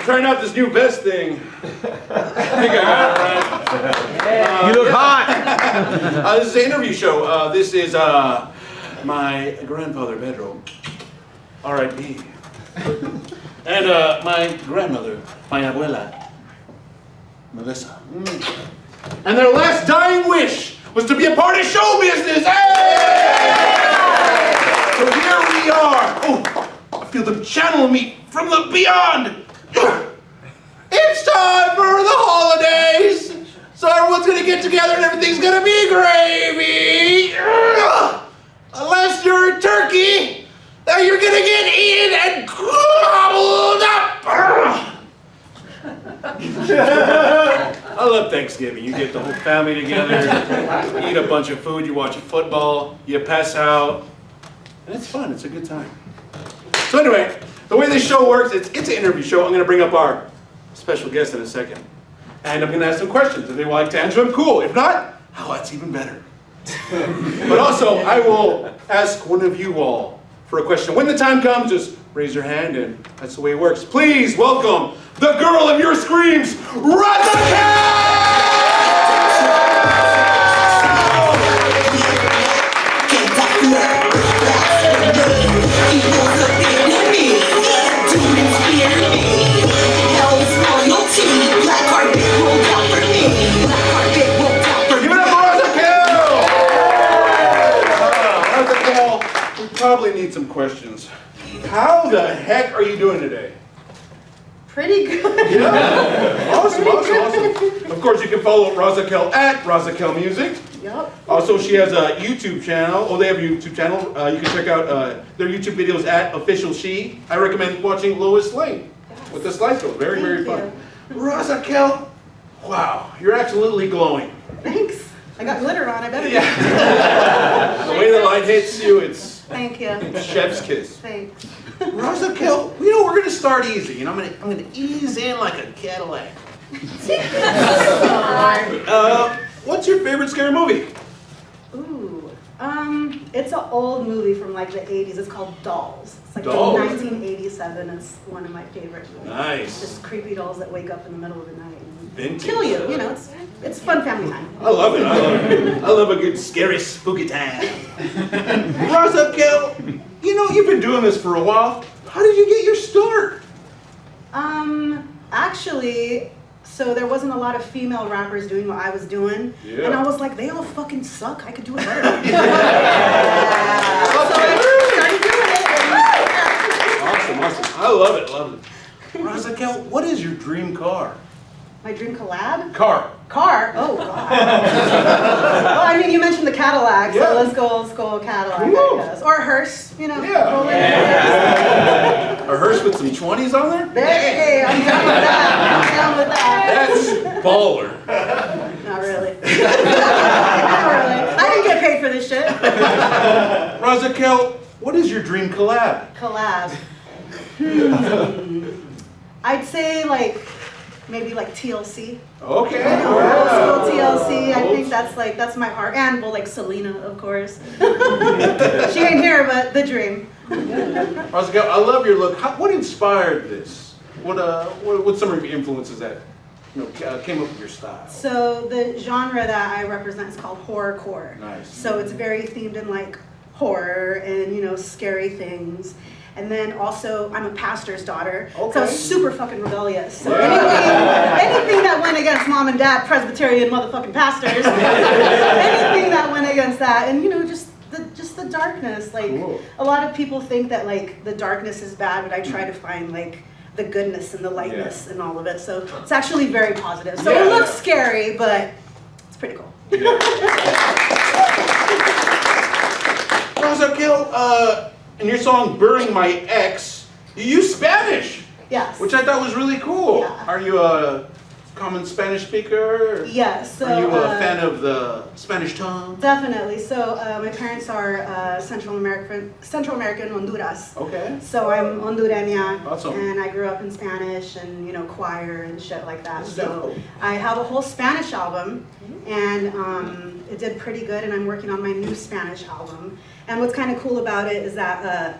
trying out this new vest thing. I think I got it right. You look hot. This is an interview show. This is my grandfather, Pedro, R.I.P. And my grandmother, my abuela, Melissa. And their last dying wish was to be a part of show business. Hey! So here we are. Oh, I feel them channeling me from the beyond. It's time for the holidays. So everyone's gonna get together and everything's gonna be gravy. Unless you're a turkey, then you're gonna get eaten and gobbled up. I love Thanksgiving. You get the whole family together, you eat a bunch of food, you watch football, you pass out, and it's fun. It's a good time. So anyway, the way this show works, it's an interview show. I'm going to bring up our special guest in a second, and I'm going to ask them questions. If they like to answer them, cool. If not, oh, that's even better. But also, I will ask one of you all for a question. When the time comes, just raise your hand, and that's the way it works. Please welcome the girl of your screams, Razakel! Give it up for Razakel! Razakel, we probably need some questions. How the heck are you doing today? Pretty good. Yeah. Awesome. Of course, you can follow Razakel at Razakel Music. Yep. Also, she has a YouTube channel. Oh, they have a YouTube channel. You can check out their YouTube videos at Official She. I recommend watching Lois Lane with the slideshow. Very, very fun. Razakel, wow, you're absolutely glowing. Thanks. I got glitter on. I better. Yeah. The way the light hits you, it's Thank you. chef's kiss. Thanks. Razakel, we're gonna start easy, and I'm gonna ease in like a Cadillac. What's your favorite scary movie? Ooh. It's an old movie from like the 80s. It's called Dolls. It's like Dolls? from 1987. It's one of my favorite movies. Nice. Just creepy dolls that wake up in the middle of the night and Vintage. kill you. You know, it's fun family time. I love it. I love a good scary spooky time. Razakel, you've been doing this for a while. How did you get your start? Actually, so there wasn't a lot of female rappers doing what I was doing. Yeah. And I was like, they all fucking suck. I could do it better. So I started doing it. Awesome. I love it. Razakel, what is your dream car? My dream collab? Car. Oh, God. Well, I mean, you mentioned the Cadillac, so Yeah. let's go Cadillac, I Cool. guess. Or a hearse, Yeah. Yeah. A hearse with some 20s on there? Hey, I'm down with that. That's baller. Not really. Not really. I didn't get paid for this shit. Razakel, what is your dream collab? Collab. I'd say maybe TLC. Okay. Old school TLC. I think that's my heart. And Selena, of course. She ain't here, but the dream. Razakel, I love your look. What inspired this? What some of your influences that came up with your style? So the genre that I represent is called horrorcore. Nice. So it's very themed in horror and scary things. And then also, I'm a pastor's daughter, so I was super fucking rebellious. So anything that went against mom and dad, Presbyterian motherfucking pastors, anything that went against that, and just the darkness. Cool. A lot of people think that the darkness is bad, but I try to find the goodness and the lightness and all of it. So it's actually very positive. So it looks scary, but it's pretty cool. Yeah. Razakel, in your song "Burying My Ex," you use Spanish. Yes. Which I thought was really cool. Yeah. Are you a common Spanish speaker? Yes. So, are you a fan of the Spanish tongue? Definitely. So my parents are Central American, Honduras. Okay. So I'm Hondureña, Awesome. and I grew up in Spanish and choir and shit like that. That's So dope. I have a whole Spanish album, and it did pretty good. And I'm working on my new Spanish album. And what's kind of cool about it is that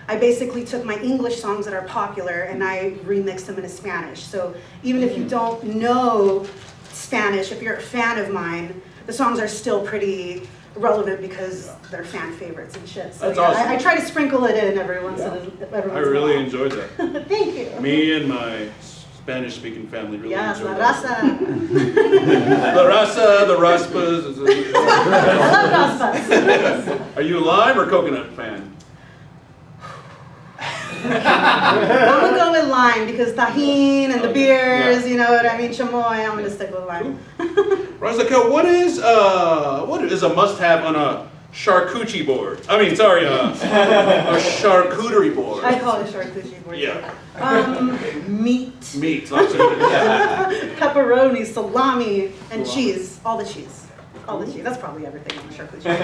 I basically took my English songs that are popular and I remixed them into Spanish. So even if you don't know Spanish, if you're a fan of mine, the songs are still pretty relevant because they're fan favorites and shit. So That's awesome. I try to sprinkle it in every once in a while. I really enjoyed that. Thank you. Me and my Spanish-speaking family really Yes, La enjoyed that. Raza. La Raza, the Raspas. I love Raspas. Are you a lime or coconut fan? I'm gonna go with lime because tajin and the beers, you know what I mean, chamoy, I'm gonna stick with lime. Razakel, what is a must-have on a charcuterie board? I mean, sorry, a charcuterie board. I call it charcuterie board. Yeah. Meat, Meat, lots of it. pepperoni, salami, and cheese. All the cheese. All the cheese. That's probably everything on the charcuterie board.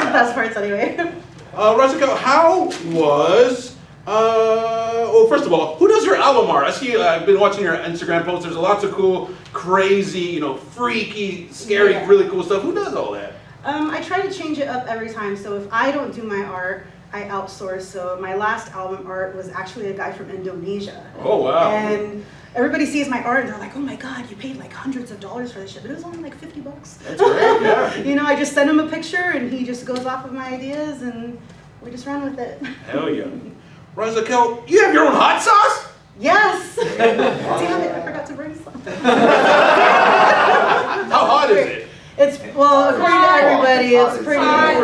The best parts anyway. Razakel, how was, well, first of all, who does your album art? I see, I've been watching your Instagram posts. There's lots of cool, crazy, you know, freaky, scary, really cool stuff. Who does all that? I try to change it up every time. So if I don't do my art, I outsource. So my last album art was actually a guy from Indonesia. Oh, wow. And everybody sees my art and they're like, oh my God, you paid like hundreds of dollars for this shit. But it was only like $50. That's great, yeah. You know, I just send him a picture and he just goes off of my ideas and we just run with it. Hell yeah. Razakel, you have your own hot sauce? Yes! Damn it, I forgot to bring some. How hot is it? It's, well, according to everybody, it's pretty. Like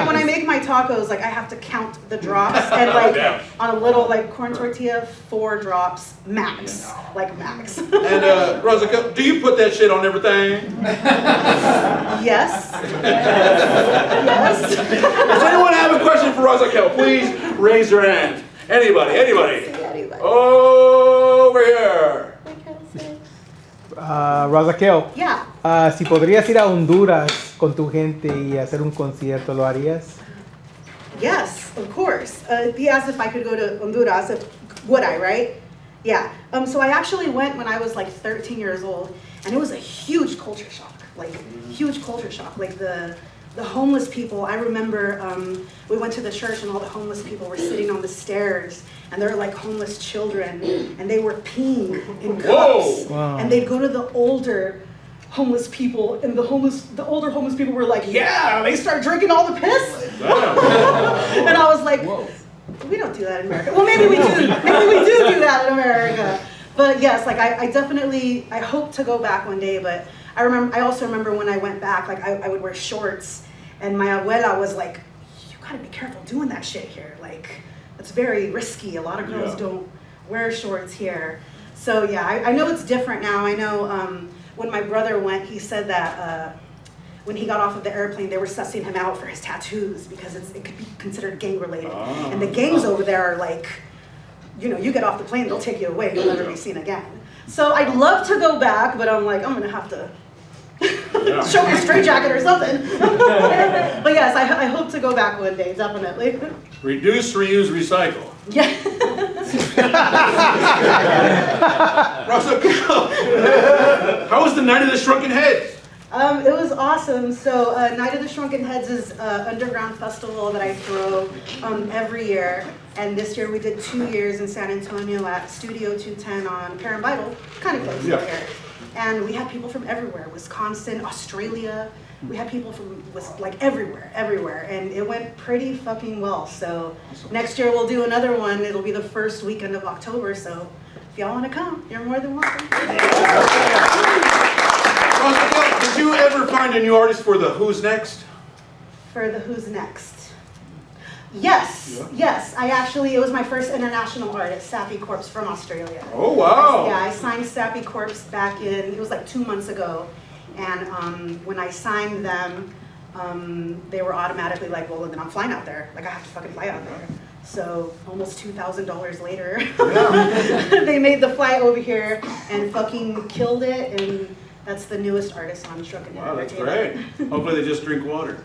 when I make my tacos, like I have to count the drops and like on a little like corn tortilla, 4 drops max, like max. And Razakel, do you put that shit on everything? Yes. Yes. Does anyone have a question for Razakel? Please raise your hand. Anybody, anybody? Over here. Razakel, Yeah. si podrías ir a Honduras con tu gente y hacer un concierto, ¿lo harías? Yes, of course. He asked if I could go to Honduras. Would I, right? Yeah. So I actually went when I was like 13 years old, and it was a huge culture shock. Like huge culture shock. Like the homeless people. I remember we went to the church, and all the homeless people were sitting on the stairs, and they were like homeless children, and they were peeing in cups. Wow. And they'd go to the older homeless people, and the older homeless people were like, yeah, they start drinking all the piss. And I was like, whoa. We don't do that in America. Well, maybe we do. Maybe we do that in America. But yes, like I definitely, I hope to go back one day. But I also remember when I went back, like I would wear shorts, and my abuela was like, you gotta be careful doing that shit here. Like, it's very risky. A lot of girls don't wear shorts here. So yeah, I know it's different now. I know when my brother went, he said that when he got off of the airplane, they were sussing him out for his tattoos because it could be considered gang related. And the gangs over there are like, you know, you get off the plane, they'll take you away, you'll never be seen again. So I'd love to go back, but I'm like, I'm gonna have to show me a straight jacket or something. But yes, I hope to go back one day, definitely. Reduce, reuse, recycle. Yeah. Razakel, how was the Night of the Shrunken Heads? It was awesome. So Night of the Shrunken Heads is an underground festival that I throw every year. And this year we did 2 years in San Antonio at Studio 210 on Karen Bible, kind of close to here. And we had people from everywhere, Wisconsin, Australia. We had people from like everywhere. And it went pretty fucking well. So next year we'll do another one. It'll be the first weekend of October. So if y'all want to come, you're more than welcome. Razakel, did you ever find a new artist for the Who's Next? For the Who's Next? Yes, yes. It was my first international artist, Sappy Corpse from Australia. Oh, wow. Yeah, I signed Sappy Corpse back in, it was like 2 months ago. And when I signed them, they were automatically like, well, then I'm flying out there. Like, I have to fucking fly out there. So almost $2,000 later, they made the flight over here and fucking killed it. And that's the newest artist on Shrunken Head. Wow, that's great. Hopefully they just drink water.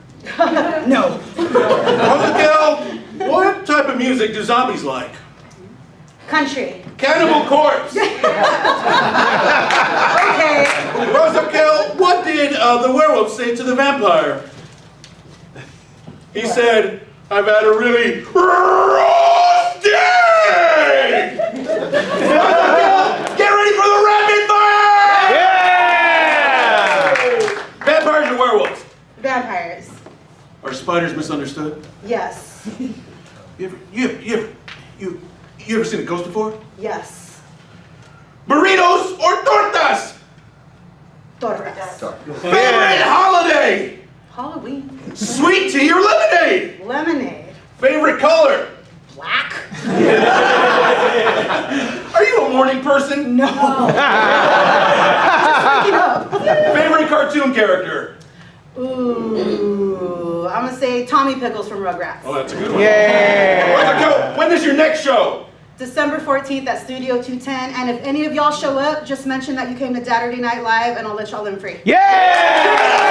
No. Razakel, what type of music do zombies like? Country. Cannibal Corpse. Okay. Razakel, what did the werewolf say to the vampire? He said, I've had a really rough day! Get ready for the rapid fire! Yeah! Vampires or werewolves? Vampires. Are spiders misunderstood? Yes. You ever seen a ghost before? Yes. Burritos or tortas? Tortas. Favorite holiday? Halloween. Sweet tea or lemonade? Lemonade. Favorite color? Black. Are you a morning person? No. Just up. Favorite cartoon character? Ooh, I'm gonna say Tommy Pickles from Rugrats. Oh, that's a good one. Yeah! Razakel, when is your next show? December 14th at Studio 210, and if any of y'all show up, just mention that you came to Dadurday Night Live, and I'll let y'all in free. Yeah!